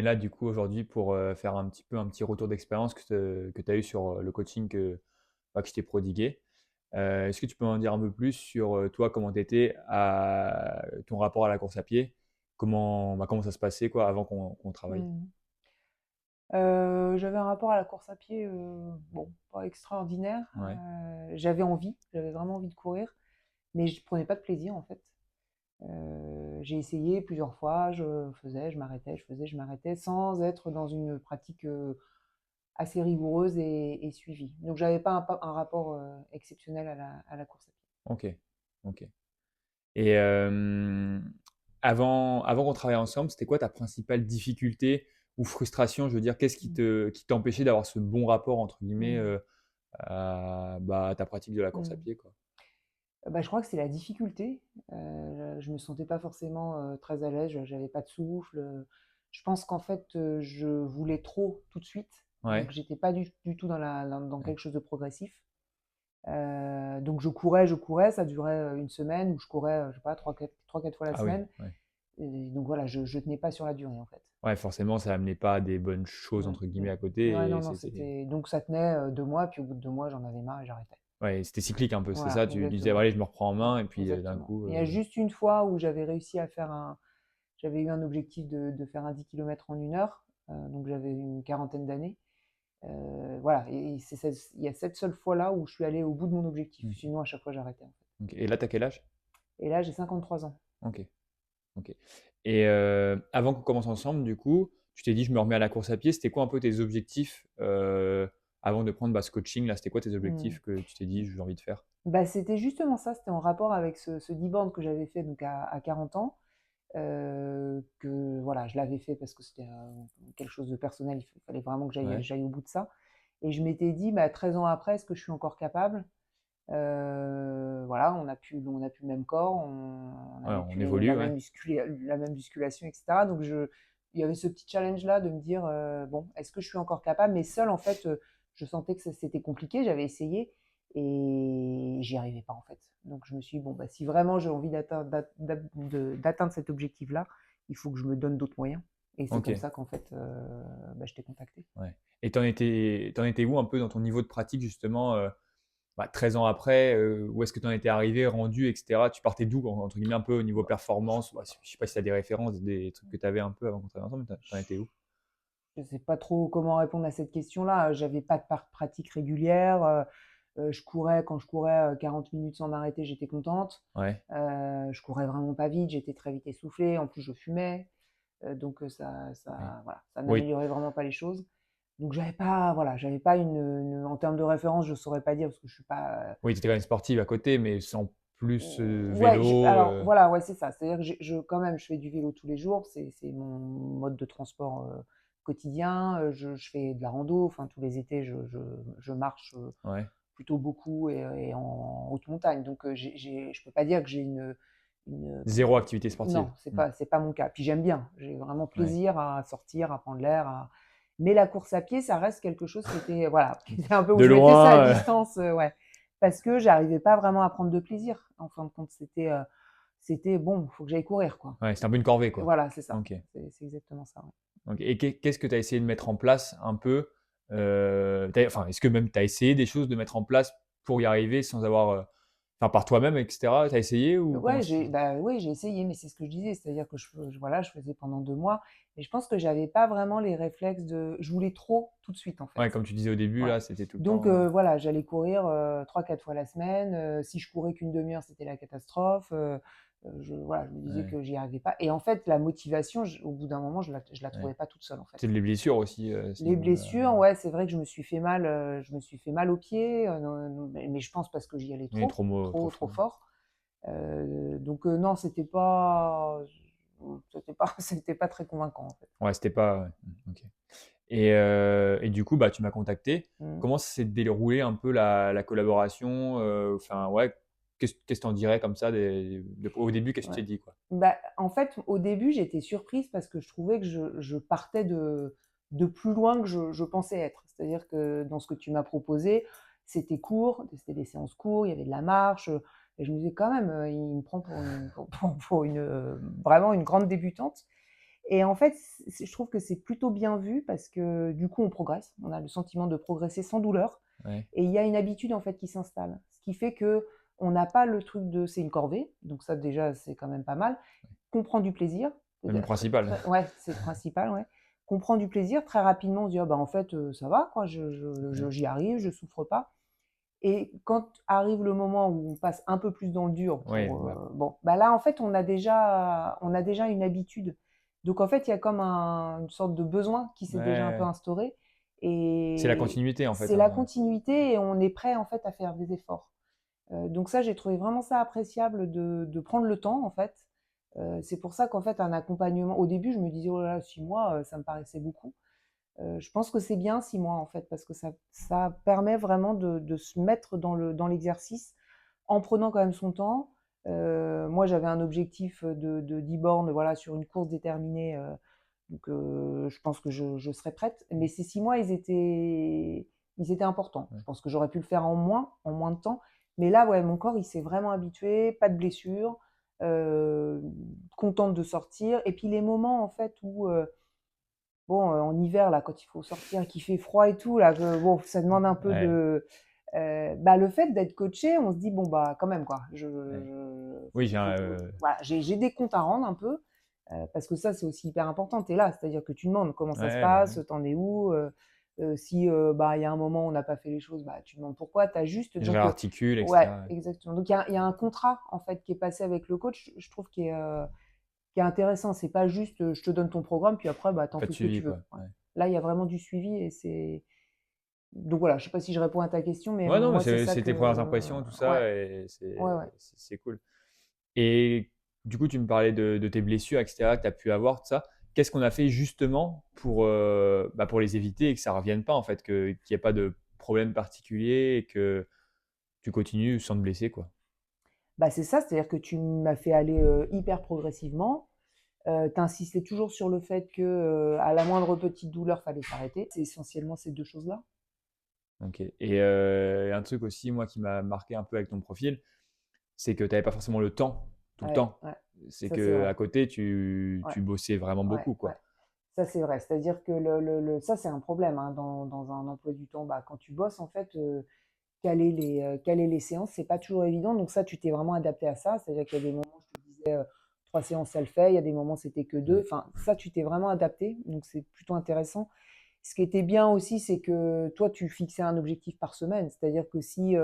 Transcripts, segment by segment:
Et là, du coup, aujourd'hui, pour faire un petit retour d'expérience que tu as eu sur le coaching que je t'ai prodigué, est-ce que tu peux en dire un peu plus sur toi, comment tu étais, à ton rapport à la course à pied, comment ça se passait quoi, avant qu'on travaille? Mmh. J'avais un rapport à la course à pied, bon, pas extraordinaire. Ouais, J'avais vraiment envie de courir, mais je prenais pas de plaisir en fait. J'ai essayé plusieurs fois, je faisais, je m'arrêtais, je faisais, je m'arrêtais, sans être dans une pratique, assez rigoureuse et suivie. Donc j'avais pas un rapport, exceptionnel à la course à pied. ok, ok. Et avant qu'on travaille ensemble, c'était quoi ta principale difficulté ou frustration? Je veux dire, qu'est-ce Mmh. qui t'empêchait d'avoir ce bon rapport, entre guillemets, Mmh. à ta pratique de la course à Mmh. pied, quoi? Bah, je crois que c'est la difficulté. Je me sentais pas forcément, très à l'aise, j'avais pas de souffle, je pense qu'en fait, je voulais trop tout de suite, donc Ouais, j'étais pas du tout dans ouais. quelque chose de progressif. Donc je courais, ça durait, 1 semaine où je courais, je sais pas 3-4 fois la Ah oui, semaine ouais. et donc voilà, je tenais pas sur la durée, en fait. Ouais, forcément, ça amenait pas des bonnes choses, Mmh, entre guillemets, mmh. à Ouais, côté non, et non, c'était c'était donc ça tenait, 2 mois, puis au bout de 2 mois, j'en avais marre et j'arrêtais. ouais, c'était cyclique un peu, c'est Voilà, ça? Tu disais: exactement. «Allez, je me reprends en Ouais, main» et puis, d'un exactement. coup, Il y a juste une fois où j'avais réussi à faire un j'avais eu un objectif de faire un 10 kilomètres en 1 heure, donc j'avais une quarantaine d'années. Voilà, et il y a cette seule fois-là où je suis allée au bout de mon objectif. OK, Sinon, à chaque fois, j'arrêtais, en fait. OK. Et là, tu as quel âge? Et là, j'ai 53 ans. OK, OK. Et avant qu'on commence ensemble, du coup, tu t'es dit: «Je me remets à la course à pied». C'était quoi un peu tes objectifs, avant de prendre, ce coaching-là? C'était quoi tes Mmh. objectifs que tu t'es dit: «J'ai envie de faire»? Bah, c'était justement ça, c'était en rapport avec ce 10 bornes que j'avais fait donc à 40 ans, que voilà, je l'avais fait parce que c'était, quelque chose de personnel, il fallait vraiment que Ouais, j'aille au bout de ça et je m'étais dit: «Bah, 13 ans après, est-ce que je suis encore capable?» Voilà, on a plus le même corps, on ouais, n'avait on plus évolue, ouais. la même musculation et cetera, donc il y avait ce petit challenge-là de me dire, «Bon, est-ce que je suis encore capable?» mais seule en fait, je sentais que c'était compliqué, j'avais essayé et j'y arrivais pas en fait. Donc je me suis dit: «Bon, bah, si vraiment j'ai envie d'atteindre cet objectif-là, il faut que je me donne d'autres moyens» et c'est comme OK, ça qu'en fait, bah, je t'ai contacté. ouais. Et tu en étais où un peu dans ton niveau de pratique justement, 13 ans après, où est-ce que tu en étais arrivé, rendu et cetera? Tu partais d'où, entre guillemets, un peu au niveau Bah, performance? Bah, je sais pas si tu as des références, des trucs que tu avais un peu avant qu'on travaille ensemble, mais tu en étais où? je ne sais pas trop comment répondre à cette question-là. J'avais pas de pratique régulière. Je courais, quand je courais 40 minutes sans m'arrêter, j'étais contente. Ouais, Je courais vraiment pas vite, j'étais très vite essoufflée. En plus, je fumais. Donc ouais. voilà, ça Oui, n'améliorait vraiment pas les choses. Donc j'avais pas en termes de référence, je saurais pas dire parce que je suis pas. oui, tu étais quand même sportive à côté, mais sans plus, Ouais, vélo, alors voilà, ouais, c'est ça. C'est-à-dire que quand même, je fais du vélo tous les jours. C'est mon mode de transport quotidien. Je fais de la rando. Enfin, tous les étés, je marche ouais. plutôt beaucoup et en haute montagne. Donc, je peux pas dire que j'ai Zéro activité non, sportive? Mmh. c'est pas mon cas. Puis j'aime bien. J'ai vraiment Ouais. plaisir à sortir, à prendre l'air. Mais la course à pied, ça reste quelque chose qui était, voilà, qui était un peu où De je mettais ça à loin, distance, ouais, parce que j'arrivais pas vraiment à prendre de plaisir. En fin de compte, c'était bon, il faut que j'aille courir, quoi. ouais, c'était un peu une corvée, quoi. Voilà, c'est ça. OK. C'est exactement ça, ouais. OK. Et qu'est-ce que tu as essayé de mettre en place un peu? Enfin, est-ce que même tu as essayé des choses de mettre en place pour y arriver sans avoir, enfin, par toi-même et cetera? Tu as essayé ou comment Ouais, c'est? bah, oui, j'ai essayé, mais c'est ce que je disais, c'est-à-dire que voilà, je faisais pendant 2 mois, mais je pense que j'avais pas vraiment les réflexes je voulais trop tout de suite, en fait. Ouais, comme tu disais au début Ouais. là, c'était tout le Donc temps, voilà, j'allais courir, 3-4 fois la semaine, si je courais qu'une demi heure, c'était la catastrophe, voilà, je me disais ouais. que j'y arrivais pas et en fait, la motivation, au bout d'un moment, je la Ouais. trouvais pas toute seule, en fait. Peut-être les blessures aussi, à ce Les niveau-là. blessures, ouais, c'est vrai que je me suis fait mal aux pieds, non, non, mais je pense parce que j'y allais Oui, trop, trop trop fort. fort. Donc non, c'était pas très convaincant, en fait. Ouais, c'était pas ouais, OK. Et du coup, bah, tu m'as contacté. Mmh. Comment s'est déroulée un peu la collaboration? Enfin, ouais, qu'est-ce que tu en dirais comme ça au début, qu'est-ce que tu Ouais. t'es dit, quoi? Bah, en fait, au début, j'étais surprise parce que je trouvais que je partais de plus loin que je pensais être. C'est-à-dire que dans ce que tu m'as proposé, c'était court, c'était des séances courtes, il y avait de la marche, et je me disais quand même, il me prend pour une vraiment une grande débutante Et en fait, je trouve que c'est plutôt bien vu parce que du coup, on progresse. On a le sentiment de progresser sans douleur. Ouais. Et il y a une habitude en fait qui s'installe. Ce qui fait que on n'a pas le truc de c'est une corvée. Donc ça déjà, c'est quand même pas mal. Qu'on prend du plaisir. Même le principal. Ouais, c'est le principal, ouais. Qu'on prend du plaisir. Très rapidement, on se dit, ah, bah, en fait, ça va, quoi. Ouais. J'y arrive, je souffre pas. Et quand arrive le moment où on passe un peu plus dans le dur Ouais, pour, bah, bon, bah là, en fait, on a déjà une habitude. Donc, en fait, il y a comme une sorte de besoin qui s'est déjà un peu ouais. instauré. C'est la Et continuité en fait, c'est la hein. continuité et on est prêt, en fait, à faire des efforts. Donc ça, j'ai trouvé vraiment ça appréciable de prendre le temps, en fait. C'est pour ça qu'en fait, un accompagnement, au début, je me disais, oh là là, 6 mois, ça me paraissait beaucoup. Je pense que c'est bien 6 mois en fait, parce que ça permet vraiment de se mettre dans l'exercice en prenant quand même son temps. Moi, j'avais un objectif de 10 bornes voilà, sur une course déterminée, donc je pense que je serais prête. Mais ces 6 mois, ils étaient importants. Ouais. Je pense que j'aurais pu le faire en moins de temps. Mais là, ouais, mon corps, il s'est vraiment habitué, pas de blessure, euh, contente de sortir. Et puis les moments en fait où bon, en hiver, là, quand il faut sortir, qu'il fait froid et tout, là, bon, ça demande un peu Ouais, de. Bah, le fait d'être coaché, on se dit, bon, bah, quand même, quoi. ouais. Oui, Voilà, j'ai des comptes à rendre un peu, parce que ça, c'est aussi hyper important. Tu es là, c'est-à-dire que tu demandes comment ça se ouais, bah, ouais. passe, t'en es où. Si bah, il y a un moment où on n'a pas fait les choses, bah, tu demandes pourquoi, tu ajustes. Je Donc, réarticule, ouais, etc. exactement. Donc, il y a un contrat, en fait, qui est passé avec le coach, je trouve, qui est intéressant. C'est pas juste je te donne ton programme, puis après, bah, t'en Pas de fais ce que suivi, tu veux. quoi. Ouais. Ouais. Là, il y a vraiment du suivi et c'est. Donc voilà, je sais pas si je réponds à ta question, mais Ouais, non, mais moi, c'est ça c'est que. tes premières impressions, tout Ouais, ça, et ouais, ouais. c'est cool. Et du coup, tu me parlais de tes blessures, etc., que tu as pu avoir, tout ça. Qu'est-ce qu'on a fait justement pour les éviter et que ça ne revienne pas, en fait, qu'il n'y ait pas de problème particulier et que tu continues sans te blesser, quoi. Bah, c'est ça, c'est-à-dire que tu m'as fait aller hyper progressivement. Tu insistais toujours sur le fait que à la moindre petite douleur, fallait s'arrêter. C'est essentiellement ces deux choses-là. Ok. Et un truc aussi, moi, qui m'a marqué un peu avec ton profil, c'est que tu n'avais pas forcément le temps, tout le Ouais, temps. ouais, C'est ça c'est que vrai. à côté, Ouais, tu bossais vraiment ouais, beaucoup, ouais. quoi. Ça, c'est vrai. C'est-à-dire que ça, c'est un problème hein, dans un emploi du temps. Bah, quand tu bosses, en fait, caler les séances, c'est pas toujours évident. Donc ça, tu t'es vraiment adapté à ça. C'est-à-dire qu'il y a des moments, je te disais, 3 séances, ça le fait. Il y a des moments, c'était que deux. Ouais. Enfin, ça, tu t'es vraiment adapté. Donc c'est plutôt intéressant. Ce qui était bien aussi, c'est que toi, tu fixais un objectif par semaine. C'est-à-dire que si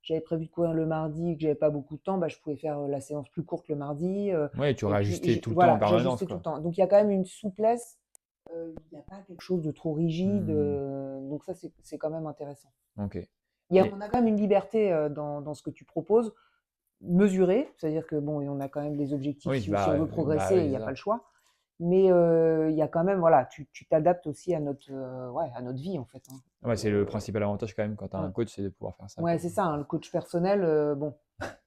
j'avais prévu de courir le mardi et que j'avais pas beaucoup de temps, bah, je pouvais faire la séance plus courte le mardi. Ouais, tu Et puis, réajustais tout le temps en voilà, permanence, j'ajustais tout le quoi. temps. Donc il y a quand même une souplesse. Il n'y a pas quelque chose de trop rigide. Hmm. Donc ça, c'est quand même intéressant. Ok. On Et a quand même une liberté dans ce que tu proposes, mesurée, c'est-à-dire que bon, on a quand même des objectifs oui, si on veut bah progresser, il oui, n'y c'est a pas ça. le choix. Mais il y a quand même, voilà, tu t'adaptes aussi ouais, à notre vie en fait. Hein. Ouais, c'est le principal avantage quand même quand tu as un On- coach, c'est de pouvoir faire ça, ouais, quoi. c'est ça, hein, le coach personnel, bon,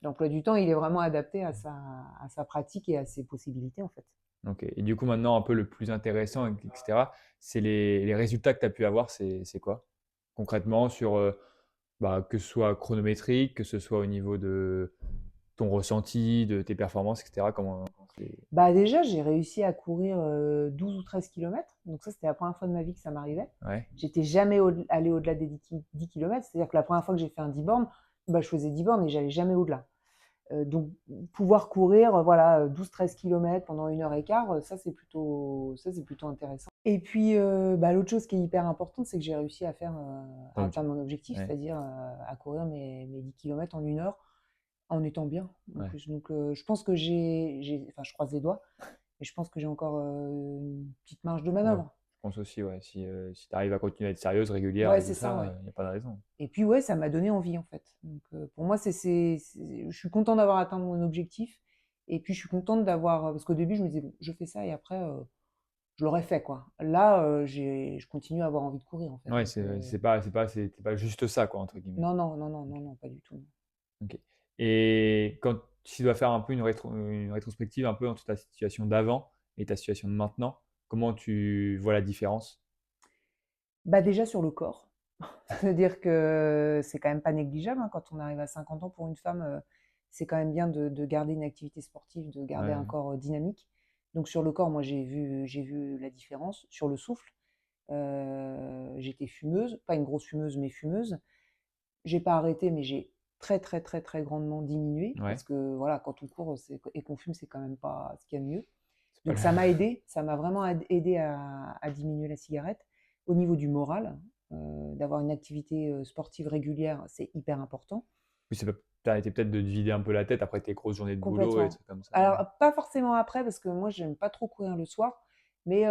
l'emploi du temps, il est vraiment adapté à sa pratique et à ses possibilités en fait. Ok. Et du coup, maintenant, un peu le plus intéressant, etc., c'est les résultats que tu as pu avoir, c'est quoi? Concrètement, sur que ce soit chronométrique, que ce soit au niveau de ton ressenti, de tes performances, etc. Comment c'est. Bah déjà, j'ai réussi à courir 12 ou 13 kilomètres. Donc ça, c'était la première fois de ma vie que ça m'arrivait. Ouais, J'étais jamais allée au-delà des 10 kilomètres. C'est-à-dire que la première fois que j'ai fait un 10 bornes, bah, je faisais 10 bornes et j'allais jamais au-delà. Donc pouvoir courir voilà, 12-13 kilomètres pendant 1 heure et quart, ça, c'est plutôt intéressant. Et puis bah, l'autre chose qui est hyper importante, c'est que j'ai réussi ton à objectif. atteindre mon objectif, Ouais, c'est-à-dire à courir mes 10 kilomètres en 1 heure en étant bien. ouais. Je pense que enfin, je croise les doigts, mais je pense que j'ai encore une petite marge de Ouais. manœuvre. Je pense aussi, ouais. Si tu arrives à continuer à être sérieuse, régulière Ouais, et tout c'est ça, ça, ouais. il n'y a pas de raison. Et puis ouais, ça m'a donné envie en fait. Donc pour moi, je suis contente d'avoir atteint mon objectif. Et puis je suis contente d'avoir, parce qu'au début, je me disais, bon, je fais ça et après, je l'aurais fait quoi. Là, je continue à avoir envie de courir en fait. Ouais, Donc c'est pas juste ça, quoi, entre guillemets. non, non, non, non, non, non, pas du tout. Ok. Et quand tu dois faire un peu une rétrospective un peu entre ta situation d'avant et ta situation de maintenant, comment tu vois la différence? Bah déjà sur le corps, c'est-à-dire que c'est quand même pas négligeable hein, quand on arrive à 50 ans pour une femme, c'est quand même bien de garder une activité sportive, de garder un Ouais, corps dynamique. Donc sur le corps, moi, j'ai vu la différence. Sur le souffle, j'étais fumeuse, pas une grosse fumeuse, mais fumeuse. J'ai pas arrêté, mais j'ai très, très, très, très grandement diminué Ouais, parce que voilà, quand on court et qu'on fume, c'est quand même pas ce qu'il y a de mieux. c'est pas Donc le ça m'a aidé, ça m'a vraiment aidé à diminuer la cigarette. Au niveau du moral, d'avoir une activité sportive régulière, c'est hyper important. oui, ça peut arrêté peut-être de te vider un peu la tête après tes grosses journées de boulot et des Complètement. trucs comme ça. Alors, pas forcément après, parce que moi, j'aime pas trop courir le soir, mais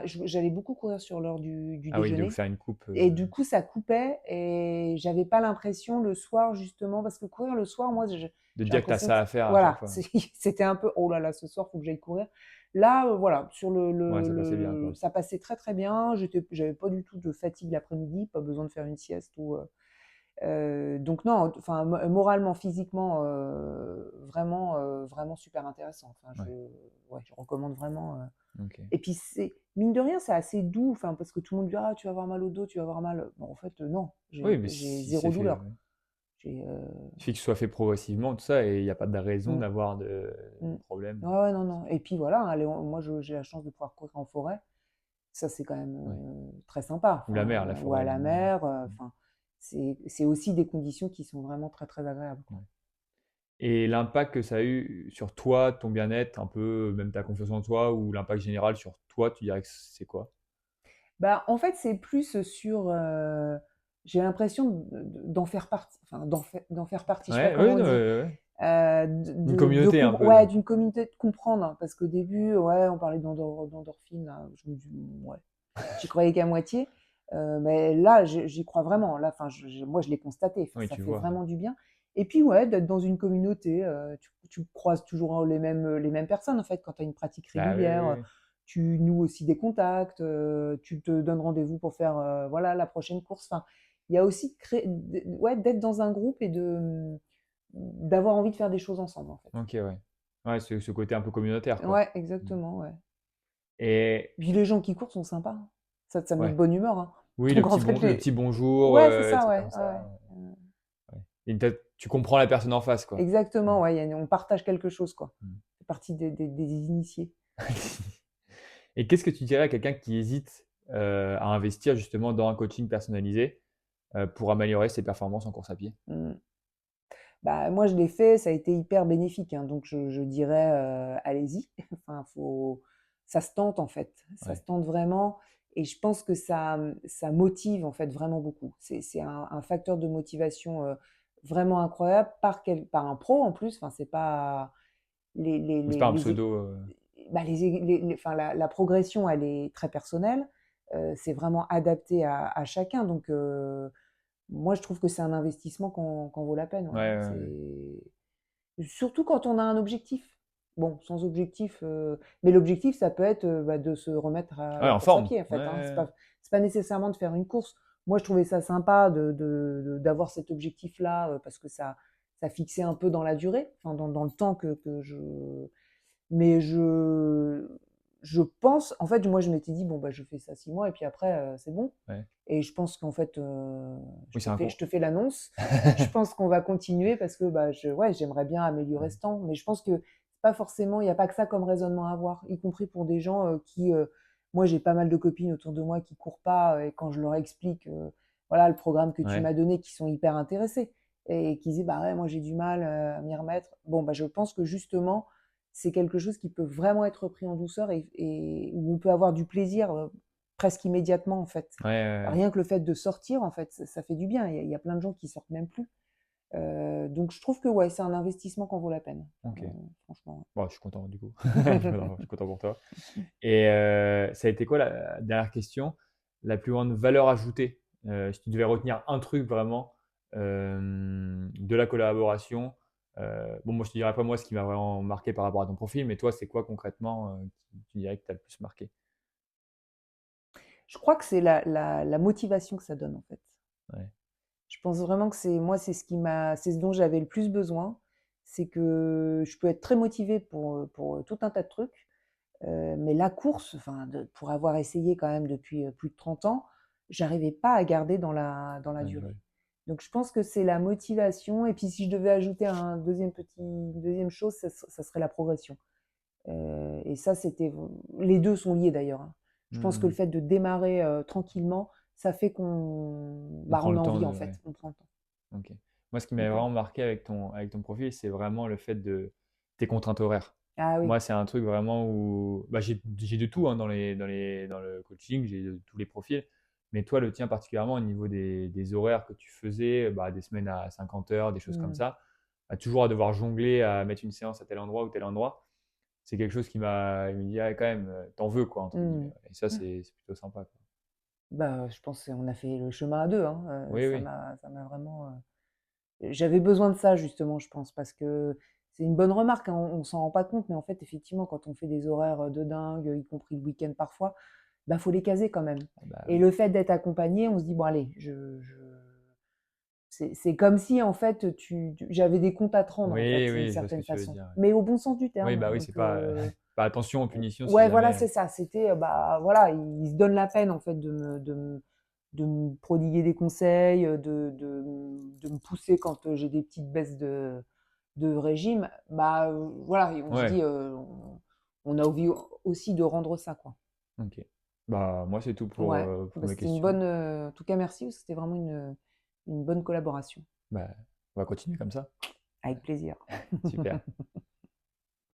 j'allais beaucoup courir sur l'heure du Ah oui, de déjeuner. faire une coupe, Et du coup, ça coupait et j'avais pas l'impression le soir, justement, parce que courir le soir, moi, de te j'ai dire que tu as l'impression que ça à faire à chaque voilà, fois. c'était un peu oh là là, ce soir, faut que j'aille courir. Là, voilà, sur Ouais, ça passait bien, quoi. ça passait très très bien. J'avais pas du tout de fatigue l'après-midi, pas besoin de faire une sieste donc non, enfin moralement, physiquement, vraiment, vraiment super intéressant. Enfin, Ouais, ouais, je recommande vraiment. OK. Et puis c'est mine de rien, c'est assez doux. Enfin, parce que tout le monde dit ah tu vas avoir mal au dos, tu vas avoir mal. Bon, en fait, non, Oui, mais j'ai si c'est zéro fait, douleur. ouais. J'ai Il suffit que ce soit fait progressivement, tout ça, et il y a pas de raison mm, d'avoir de mm. problème. Ouais, ouais, non, non. Et puis voilà, aller moi j'ai la chance de pouvoir courir en forêt. Ça c'est quand même Ouais. très sympa. Ou la Enfin, mer, la ou à forêt, la évidemment. mer. Mmh. Enfin, c'est aussi des conditions qui sont vraiment très très agréables, Ouais. quoi. Et l'impact que ça a eu sur toi, ton bien-être, un peu, même ta confiance en toi, ou l'impact général sur toi, tu dirais que c'est quoi? Bah, en fait, c'est plus sur, j'ai l'impression d'en faire partie, enfin d'en faire partie, je sais pas Ouais, comment oui, on non, dit. ouais. Une communauté un De peu. ouais, d'une communauté, de comprendre, hein, parce qu'au début, ouais, on parlait d'endorphines, là, je me dis: Ouais», j'y croyais qu'à moitié, mais là, j'y crois vraiment. Là, enfin, moi, je l'ai constaté, enfin, Oui, ça tu fait vois. vraiment du bien. Et puis, ouais, d'être dans une communauté, tu croises toujours les mêmes personnes, en fait, quand tu as une pratique Bah, oui, régulière, oui, oui. tu noues aussi des contacts, tu te donnes rendez-vous pour faire, voilà, la prochaine course. Enfin, il y a aussi ouais, d'être dans un groupe et d'avoir envie de faire des choses ensemble, en fait. OK, ouais. Ouais, ce côté un peu communautaire, quoi. Ouais, Mmh. exactement, ouais. Et Puis les gens qui courent sont sympas, hein. Ça met de ouais. bonne humeur, hein. Oui, Donc en fait, le petit bonjour, ouais, c'est des ça, trucs ouais, comme ouais, ça. ouais. Ouais. Et peut-être tu comprends la personne en face, quoi. Mmh. Exactement, ouais, on partage quelque chose, quoi. Mmh. C'est partie des initiés. Et qu'est-ce que tu dirais à quelqu'un qui hésite, à investir justement dans un coaching personnalisé, pour améliorer ses performances en course à pied? Mmh. Bah, moi, je l'ai fait, ça a été hyper bénéfique, hein, donc je dirais, allez-y. Enfin, ça se tente, en fait. Ça Ouais. se tente vraiment et je pense que ça motive, en fait, vraiment beaucoup. C'est un facteur de motivation, vraiment incroyable par un pro, en plus. Enfin, c'est pas Oui, c'est pas un les é pseudo, bah, enfin, la progression, elle est très personnelle, c'est vraiment adapté à chacun donc moi, je trouve que c'est un investissement qu'en vaut la peine, ouais, ouais. ouais, ouais. C'est surtout quand on a un objectif. Bon, sans objectif, mais l'objectif, ça peut être, bah, de se remettre à Ouais, la en course à forme. pied, en Ouais, fait, hein. ouais, C'est pas nécessairement de faire une course. Moi, je trouvais ça sympa d'avoir cet objectif-là, parce que ça fixait un peu dans la durée, enfin dans le temps que je mais je pense en fait, moi, je m'étais dit: «Bon, bah, je fais ça 6 mois et puis après, c'est bon». ouais. Ouais. Et je pense qu'en fait, Oui, c'est un con. je te fais l'annonce. Je pense qu'on va continuer parce que, bah, ouais, j'aimerais bien améliorer Ouais. ce temps, mais je pense que c'est pas forcément il y a pas que ça comme raisonnement à avoir, y compris pour des gens, moi, j'ai pas mal de copines autour de moi qui courent pas, et quand je leur explique, voilà, le programme que tu Ouais. m'as donné, qui sont hyper intéressés et qui disent: «Bah, ouais, moi, j'ai du mal, à m'y remettre». Bon, bah, je pense que justement, c'est quelque chose qui peut vraiment être pris en douceur et où on peut avoir du plaisir, presque immédiatement, en fait. Ouais, ouais, ouais. Rien que le fait de sortir, en fait, ça fait du bien. Il y a plein de gens qui sortent même plus. Donc je trouve que ouais, c'est un investissement qu'en vaut la peine, OK. franchement, Bon, je suis content du coup. ouais. Je suis content pour toi. Et ça a été quoi la dernière question, la plus grande valeur ajoutée, si tu devais retenir un truc vraiment, de la collaboration? Bon, moi, je te dirais pas moi ce qui m'a vraiment marqué par rapport à ton profil, mais toi, c'est quoi concrètement, qui tu dirais que t'a le plus marqué? Je crois que c'est la motivation que ça donne, en fait. Ouais, Je pense vraiment que c'est ce dont j'avais le plus besoin. C'est que je peux être très motivée pour tout un tas de trucs, mais la course, enfin pour avoir essayé quand même depuis, plus de 30 ans, j'arrivais pas à garder dans la ouais, ouais. durée. Donc je pense que c'est la motivation et puis si je devais ajouter une 2e chose, ça serait la progression. Et ça, les deux sont liés d'ailleurs, hein. Je pense que le Mmh. fait de démarrer tranquillement, ça fait qu'on On bah, prend on le a temps envie de en ouais, fait, on prend le temps. OK. Moi, ce qui m'avait Donc, vraiment marqué avec ton profil, c'est vraiment le fait de tes contraintes horaires. ah oui. Moi, c'est un truc vraiment où bah, j'ai de tout hein, dans le coaching, j'ai de tous les profils. Mais toi, le tien particulièrement au niveau des horaires que tu faisais, bah, des semaines à 50 heures, des choses comme Mmh. ça, à toujours à devoir jongler, à mettre une séance à tel endroit ou tel endroit, c'est quelque chose il me dit, ah, quand même, t'en veux, quoi, entre guillemets. Mmh. Ouais. Et ça, c'est plutôt sympa, quoi. Bah, je pense qu'on a fait le chemin à 2, hein, Oui, oui. ça m'a vraiment, j'avais besoin de ça justement, je pense, parce que c'est une bonne remarque, hein, on s'en rend pas compte, mais en fait, effectivement, quand on fait des horaires, de dingue, y compris le week-end parfois, bah, faut les caser quand même. Ah bah Et oui. le fait d'être accompagné, on se dit: «Bon allez, je» c'est comme si en fait j'avais des comptes à te rendre en fait, Oui, d'une oui, je vois ce que certaine tu veux façon, dire. Ouais. mais au bon sens du Oui, terme, hein, bah oui, donc c'est pas, pas attention aux punitions si ouais, voilà, jamais. c'est ça. C'était, bah, voilà, il se donne la peine en fait de me prodiguer des conseils, de me pousser quand, j'ai des petites baisses de régime. Bah, voilà et on se Ouais, dit, on a envie aussi de rendre ça, quoi. ok. Bah, moi, c'est tout Ouais, pour bah, mes c'était une questions. bonne, en tout cas merci parce que c'était vraiment une bonne collaboration. Bah, on va continuer comme ça. Avec plaisir. Super.